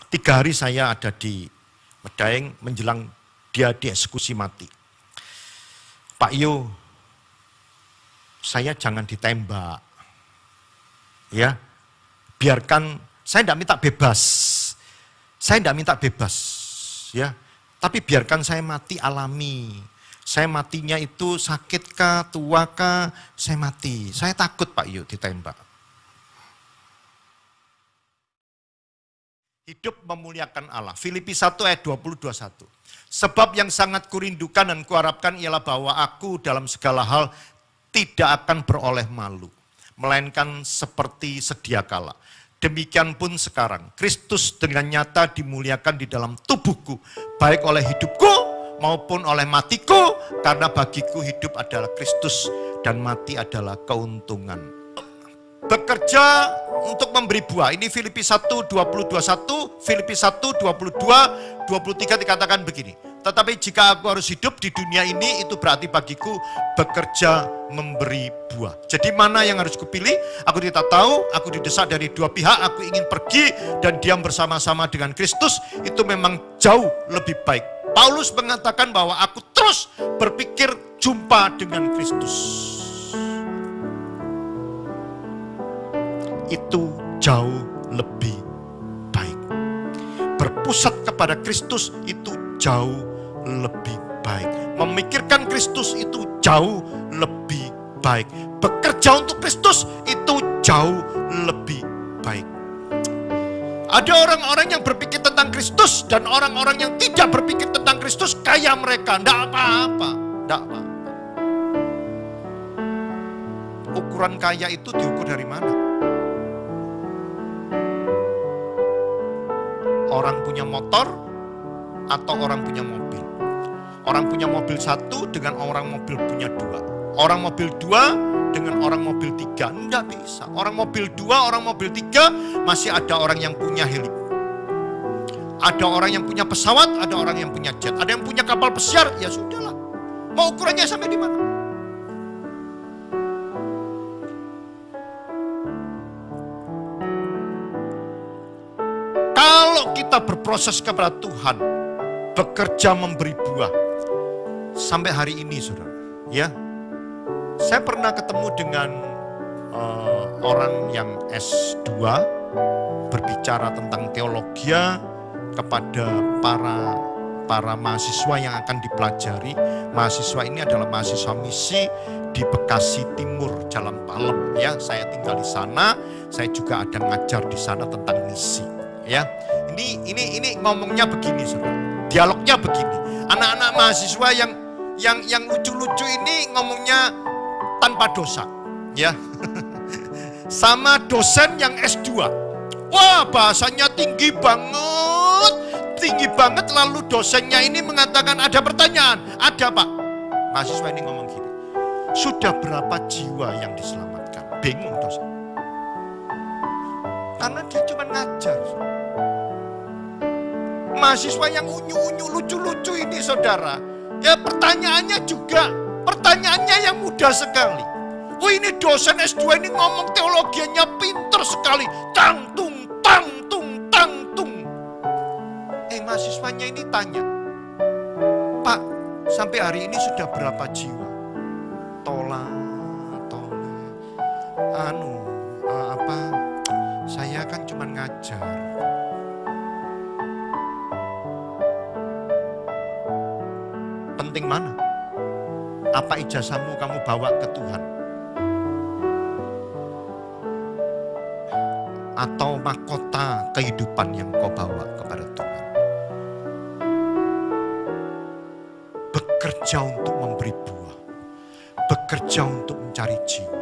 3 hari saya ada di Medaeng menjelang dia dieksekusi mati. Pak Yo, saya jangan ditembak. Ya, biarkan, saya tidak minta bebas. Saya tidak minta bebas. Ya, tapi biarkan saya mati alami. Saya matinya itu sakit kah, tua kah, saya mati. Saya takut Pak Yo ditembak. Hidup memuliakan Allah. Filipi 1 ayat 20-21. Sebab yang sangat kurindukan dan kuharapkan ialah bahwa aku dalam segala hal tidak akan beroleh malu. Melainkan seperti sedia kala. Demikian pun sekarang. Kristus dengan nyata dimuliakan di dalam tubuhku. Baik oleh hidupku maupun oleh matiku. Karena bagiku hidup adalah Kristus dan mati adalah keuntungan. Bekerja untuk memberi buah. Ini Filipi 1, 20-21, Filipi 1, 22, 23 dikatakan begini. Tetapi jika aku harus hidup di dunia ini, itu berarti bagiku bekerja memberi buah. Jadi mana yang harus kupilih? Aku tidak tahu, aku didesak dari 2 pihak, aku ingin pergi dan diam bersama-sama dengan Kristus, itu memang jauh lebih baik. Paulus mengatakan bahwa aku terus berpikir jumpa dengan Kristus. Itu jauh lebih baik. Berpusat kepada Kristus itu jauh lebih baik. Memikirkan Kristus itu jauh lebih baik. Bekerja untuk Kristus itu jauh lebih baik. Ada orang-orang yang berpikir tentang Kristus dan orang-orang yang tidak berpikir tentang Kristus kayak mereka. Tidak apa-apa. Tidak apa-apa. Ukuran kaya itu diukur dari mana? Orang punya motor atau orang punya mobil. Orang punya mobil 1 dengan orang mobil punya 2. Orang mobil 2 dengan orang mobil 3. Tidak bisa. Orang mobil 2, orang mobil 3 masih ada orang yang punya heli. Ada orang yang punya pesawat, ada orang yang punya jet. Ada yang punya kapal pesiar, ya sudahlah. Mau ukurannya sampai di mana? Kalau kita berproses kepada Tuhan, bekerja memberi buah, sampai hari ini saudara, ya, saya pernah ketemu dengan orang yang S2, berbicara tentang teologi kepada para mahasiswa yang akan dipelajari. Mahasiswa ini adalah mahasiswa misi di Bekasi Timur, Jalan Palem. Ya, saya tinggal di sana, saya juga ada ngajar di sana tentang misi. Ya, ini ngomongnya begini, saudara. Dialognya begini. Anak-anak mahasiswa yang lucu-lucu ini ngomongnya tanpa dosa, ya. Sama dosen yang S2. Wah, bahasanya tinggi banget. Lalu dosennya ini mengatakan ada pertanyaan. Ada, Pak. Mahasiswa ini ngomong gini. Sudah berapa jiwa yang diselamatkan? Bingung dosen. Karena dia cuma ngajar. Mahasiswa yang unyu-unyu, lucu-lucu ini saudara. Ya pertanyaannya yang mudah sekali. Oh ini dosen S2 ini ngomong teologianya pinter sekali. Tangtung. Mahasiswanya ini tanya, Pak, sampai hari ini sudah berapa jiwa? Saya kan cuma ngajar. Penting mana? Apa ijazahmu kamu bawa ke Tuhan? Atau mahkota kehidupan yang kau bawa kepada Tuhan? Bekerja untuk memberi buah. Bekerja untuk mencari jiwa.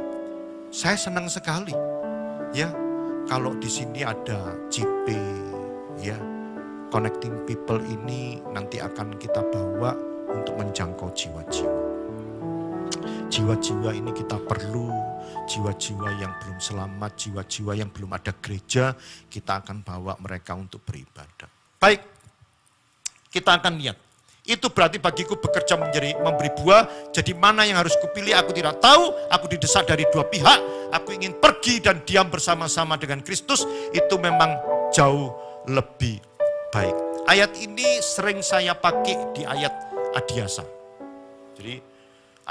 Saya senang sekali. Ya, kalau di sini ada JP, ya, Connecting People ini nanti akan kita bawa untuk menjangkau jiwa-jiwa. Jiwa-jiwa ini kita perlu, jiwa-jiwa yang belum selamat, jiwa-jiwa yang belum ada gereja, kita akan bawa mereka untuk beribadah. Baik, kita akan lihat. Itu berarti bagiku bekerja memberi buah, jadi mana yang harus kupilih aku tidak tahu, aku didesak dari 2 pihak, aku ingin pergi dan diam bersama-sama dengan Kristus, itu memang jauh lebih baik. Ayat ini sering saya pakai di ayat Adiasa. Jadi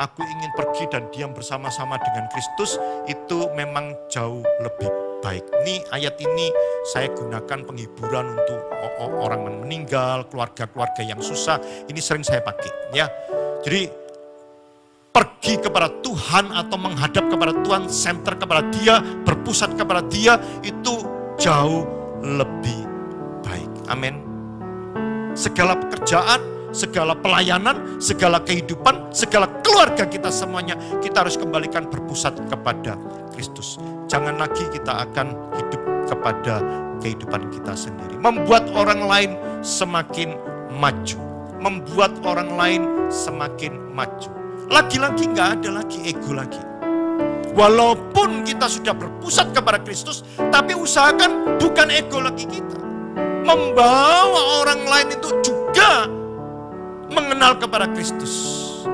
aku ingin pergi dan diam bersama-sama dengan Kristus, itu memang jauh lebih baik. Ini ayat ini saya gunakan penghiburan untuk orang meninggal, keluarga-keluarga yang susah. Ini sering saya pakai, ya. Jadi pergi kepada Tuhan atau menghadap kepada Tuhan, center kepada Dia, berpusat kepada Dia, itu jauh lebih baik. Amin. Segala pekerjaan, segala pelayanan, segala kehidupan, segala keluarga kita semuanya, kita harus kembalikan berpusat kepada Kristus. Jangan lagi kita akan hidup kepada kehidupan kita sendiri. Membuat orang lain semakin maju. Membuat orang lain semakin maju. Lagi-lagi nggak ada lagi ego lagi. Walaupun kita sudah berpusat kepada Kristus, tapi usahakan bukan ego lagi kita. Membawa orang lain itu juga mengenal kepada Kristus.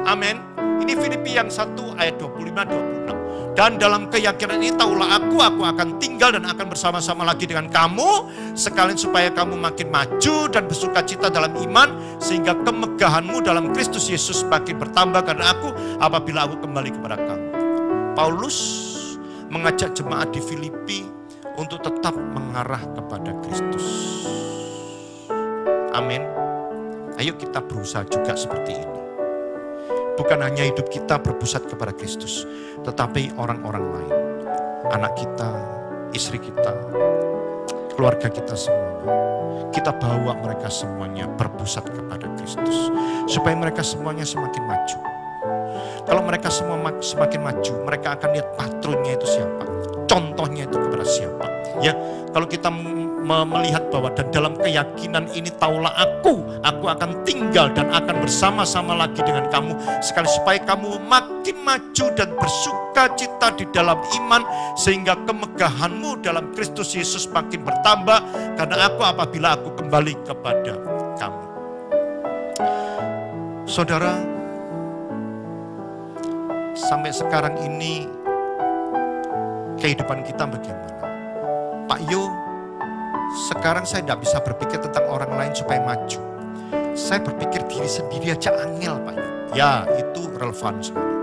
Amin. Ini Filipi yang 1 ayat 25-26. Dan dalam keyakinan ini tahulah aku akan tinggal dan akan bersama-sama lagi dengan kamu, sekalian supaya kamu makin maju dan bersuka cita dalam iman, sehingga kemegahanmu dalam Kristus Yesus makin bertambah karena aku apabila aku kembali kepada kamu. Paulus mengajak jemaat di Filipi untuk tetap mengarah kepada Kristus. Amin. Ayo kita berusaha juga seperti ini. Bukan hanya hidup kita berpusat kepada Kristus, tetapi orang-orang lain. Anak kita, istri kita, keluarga kita semuanya. Kita bawa mereka semuanya berpusat kepada Kristus. Supaya mereka semuanya semakin maju. Kalau mereka semua semakin maju, mereka akan lihat patronnya itu siapa. Contohnya itu kepada siapa. Ya, kalau kita melihat bahwa dan dalam keyakinan ini taulah aku akan tinggal dan akan bersama-sama lagi dengan kamu, sekali supaya kamu makin maju dan bersuka cita di dalam iman, sehingga kemegahanmu dalam Kristus Yesus makin bertambah karena aku apabila aku kembali kepada kamu. Saudara, sampai sekarang ini kehidupan kita bagaimana? Pak Yo, sekarang saya tidak bisa berpikir tentang orang lain supaya maju. Saya berpikir diri sendiri aja angel, Pak Yo. Ya, itu relevan sekali.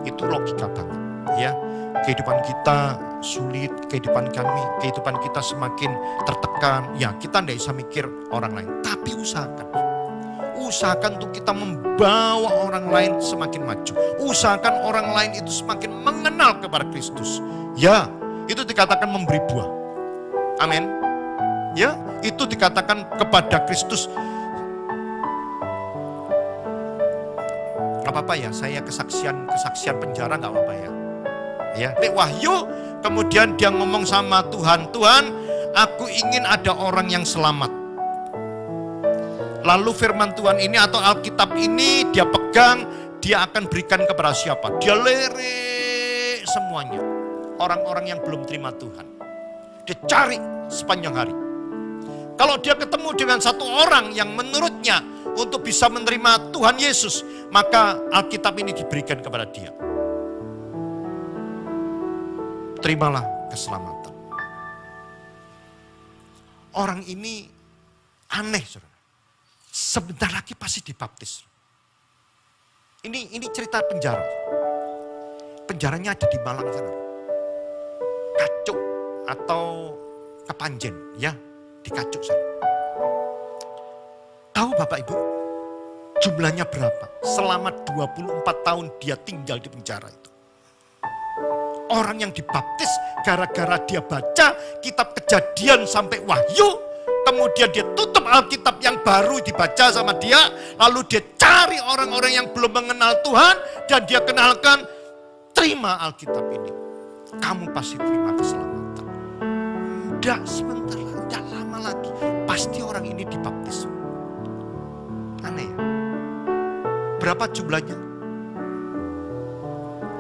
Itu logika banget. Ya, kehidupan kita sulit, kehidupan kita semakin tertekan. Ya, kita tidak bisa mikir orang lain. Tapi usahakan untuk kita membawa orang lain semakin maju. Usahakan orang lain itu semakin mengenal kepada Kristus. Ya, itu dikatakan memberi buah. Amin. Ya, itu dikatakan kepada Kristus. Gak apa-apa ya, saya kesaksian penjara gak apa-apa ya. Ya, di Wahyu kemudian dia ngomong sama Tuhan, Tuhan, aku ingin ada orang yang selamat. Lalu firman Tuhan ini atau Alkitab ini dia pegang, dia akan berikan kepada siapa? Dia lirik semuanya. Orang-orang yang belum terima Tuhan. Dia cari sepanjang hari. Kalau dia ketemu dengan satu orang yang menurutnya untuk bisa menerima Tuhan Yesus, maka Alkitab ini diberikan kepada dia. Terimalah keselamatan. Orang ini aneh, saudara. Sebentar lagi pasti dibaptis. Ini cerita penjara. Penjaranya ada di Malang sana. Kacuk atau Kepanjen, ya, di Kacuk sana. Tahu Bapak Ibu, jumlahnya berapa? Selama 24 tahun dia tinggal di penjara itu. Orang yang dibaptis gara-gara dia baca kitab Kejadian sampai Wahyu, kemudian dia tutup Alkitab yang baru dibaca sama dia, lalu dia cari orang-orang yang belum mengenal Tuhan, dan dia kenalkan, terima Alkitab ini. Kamu pasti terima keselamatan. Tidak sebentar, tidak lama lagi, pasti orang ini dibaptis. Aneh ya? Berapa jumlahnya?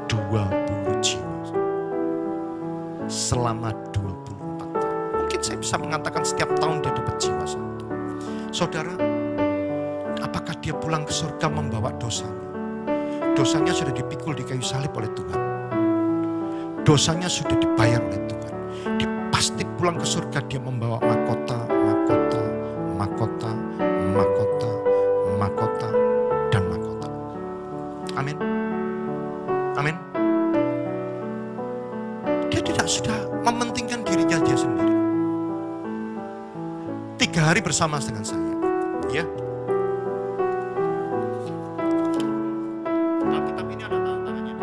20 jiwa. Selama 24 tahun. Mungkin saya bisa mengatakan setiap tahun dia dapat jiwa satu. Saudara, apakah dia pulang ke surga membawa dosanya? Dosanya sudah dipikul di kayu salib oleh Tuhan. Dosanya sudah dibayar oleh Tuhan. Dia pasti pulang ke surga, dia membawa mahkota 3 hari bersama dengan saya. Ya. Alkitab ini ada tanda tangannya.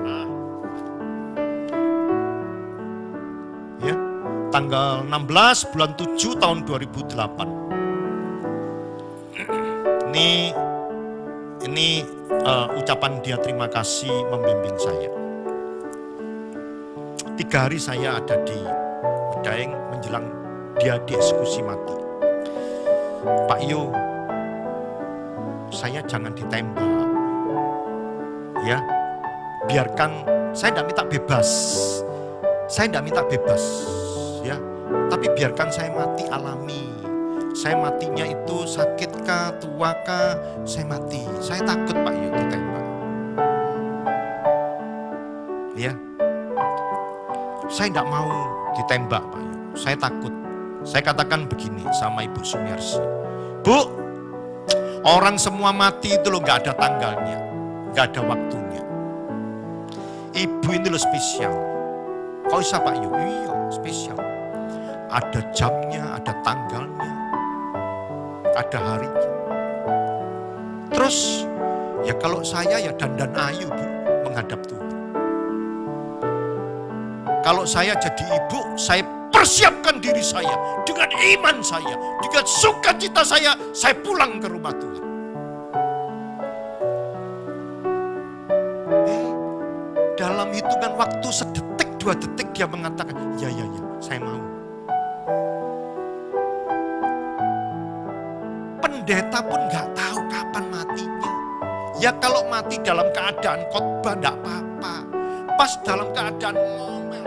Nah. Ya. Tanggal 16 bulan 7 tahun 2008. Ini ucapan dia terima kasih membimbing saya. 3 hari saya ada di Daeng menjelang dia dieksekusi mati. Pak Yo, saya jangan ditembak. Ya, biarkan, saya tidak minta bebas. Saya tidak minta bebas. Ya, tapi biarkan saya mati alami. Saya matinya itu sakit kah, tua kah, saya mati. Saya takut Pak Yo ditembak. Ya, saya tidak mau ditembak Pak Yo. Saya takut. Saya katakan begini sama Ibu Sumiarsi. Bu, orang semua mati itu loh gak ada tanggalnya. Gak ada waktunya. Ibu ini loh spesial. Kok bisa Pak Yo? Iya spesial. Ada jamnya, ada tanggalnya. Ada harinya. Terus ya kalau saya ya dandan ayu Bu menghadap Tuhan. Kalau saya jadi ibu, saya persiapkan diri saya dengan iman saya, dengan sukacita saya pulang ke rumah Tuhan. Dalam hitungan waktu sedetik, 2 detik dia mengatakan, ya, saya mau. Pendeta pun gak tahu kapan matinya. Ya kalau mati dalam keadaan khotbah gak apa-apa. Pas dalam keadaan ngomel.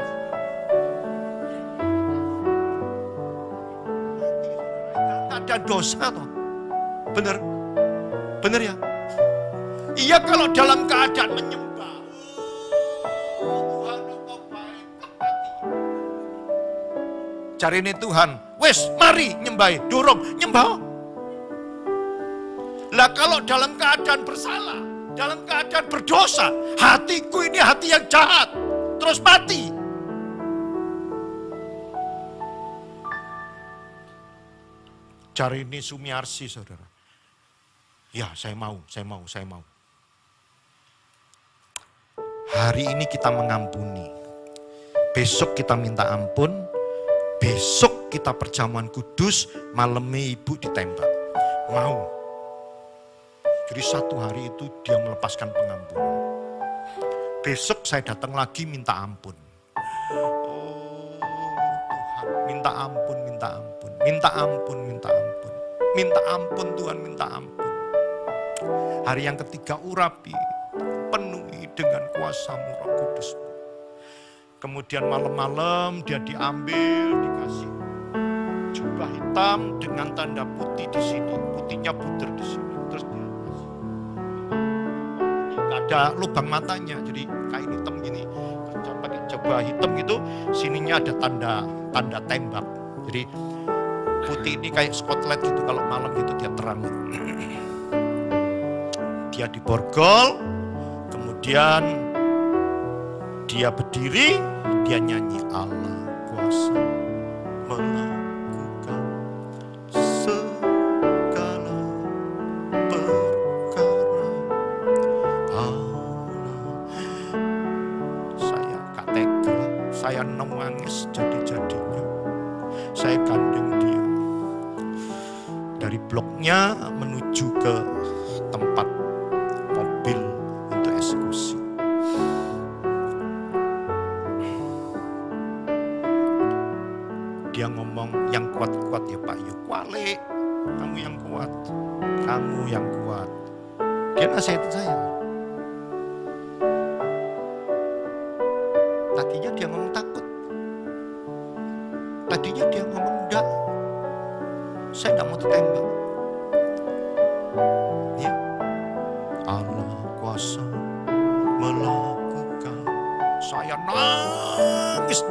Gak ada dosa toh. Bener? Bener ya? Iya kalau dalam keadaan menyembah. Tuhan engkau baik. Cari ini Tuhan. Wes mari nyembah. Dorong nyembah. Lah kalau dalam keadaan bersalah, dalam keadaan berdosa, hatiku ini hati yang jahat, terus mati. Cari ini Sumiarsi saudara. Ya saya mau. Hari ini kita mengampuni. Besok kita minta ampun. Besok kita perjamuan kudus, malamnya ibu ditembak. Mau. Jadi 1 hari itu dia melepaskan pengampunan. Besok saya datang lagi minta ampun. Oh Tuhan, minta ampun. Minta ampun Tuhan, minta ampun. Hari yang ketiga urapi, penuhi dengan kuasa-Mu Roh Kudus. Kemudian malam-malam dia diambil, dikasih jubah hitam dengan tanda putih di sini. Putihnya buder di sini. Terus dia ada lubang matanya, jadi kain hitam gini, pakai jubah hitam gitu, sininya ada tanda tembak. Jadi putih ini kayak spotlight gitu, kalau malam gitu dia terang. Dia diborgol, kemudian dia berdiri, dia nyanyi Allah kuasa melakukan segala perkara. Saya gak tega, saya nangis jadi-jadinya. Saya gandeng dia dari bloknya menuju ke tempat mobil untuk eksekusi. Dia ngomong, yang kuat-kuat ya Pak Yo. Kualik, kamu yang kuat, kamu yang kuat. Dia nasihatin saya. Tadinya dia ngomong takut. Tadinya dia ngomong enggak, saya enggak mau ditembak. Ya, Allah kuasa melakukan. Saya nangis.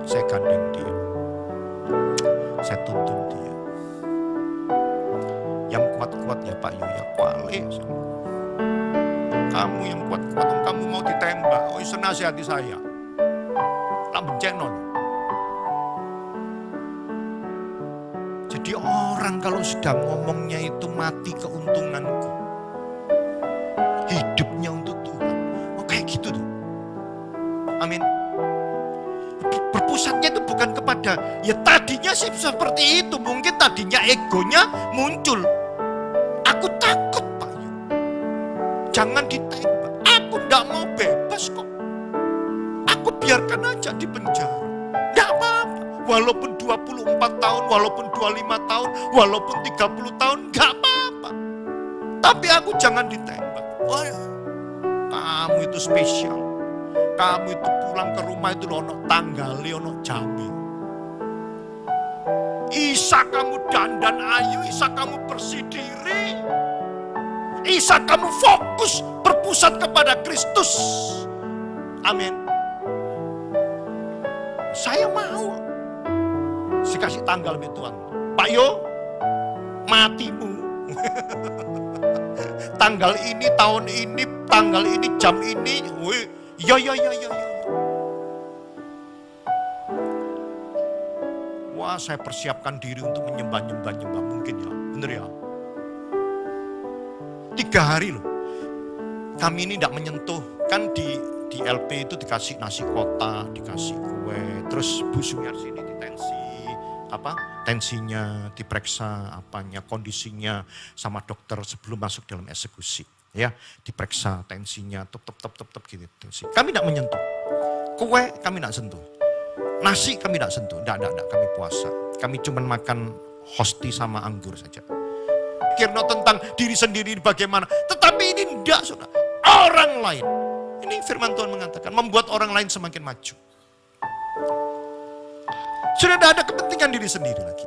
Saya gandeng dia. Saya tuntun dia. Yang kuat-kuat ya Pak Yo, ya kualik. Kamu yang kuat-kuat, kamu mau ditembak. Oh, itu nasihati saya. Tak bencana. Orang kalau sudah ngomongnya itu mati keuntunganku, hidupnya untuk Tuhan. Oh kayak gitu tuh. Amin. Berpusatnya itu bukan kepada, ya tadinya sih seperti itu. Mungkin tadinya egonya muncul. Aku takut Pak. Jangan ditembak. Aku enggak mau bebas kok. Aku biarkan aja di penjara. Enggak apa-apa. Walaupun 24 tahun, walaupun 25 tahun, walaupun 30 tahun, enggak apa-apa. Tapi aku jangan ditembak. Wah, kamu itu spesial. Kamu itu pulang ke rumah itu ono tanggali, ono jambi. Isa kamu dandan ayu, Isa kamu bersih diri. Isa kamu fokus berpusat kepada Kristus. Amin. Saya mau. Saya kasih tanggal sama Tuhan. Pak Yo, matimu. Tanggal ini, tahun ini, tanggal ini, jam ini. Wih, ya. Wah, saya persiapkan diri untuk menyembah mungkin ya. Bener ya. 3 hari loh. Kami ini tidak menyentuh. Kan di LP itu dikasih nasi kotak, dikasih kue. Terus Bu Sumiarsi ini ditensi. Tensinya diperiksa, kondisinya sama dokter sebelum masuk dalam eksekusi. Ya, diperiksa tensinya, top gitu. Kami tidak menyentuh. Kue kami tidak sentuh. Nasi kami tidak sentuh. Tidak, kami puasa. Kami cuma makan hosti sama anggur saja. Kirno tentang diri sendiri bagaimana. Tetapi ini tidak, saudara. Orang lain. Ini firman Tuhan mengatakan, membuat orang lain semakin maju. Sudah tidak ada kepentingan diri sendiri lagi.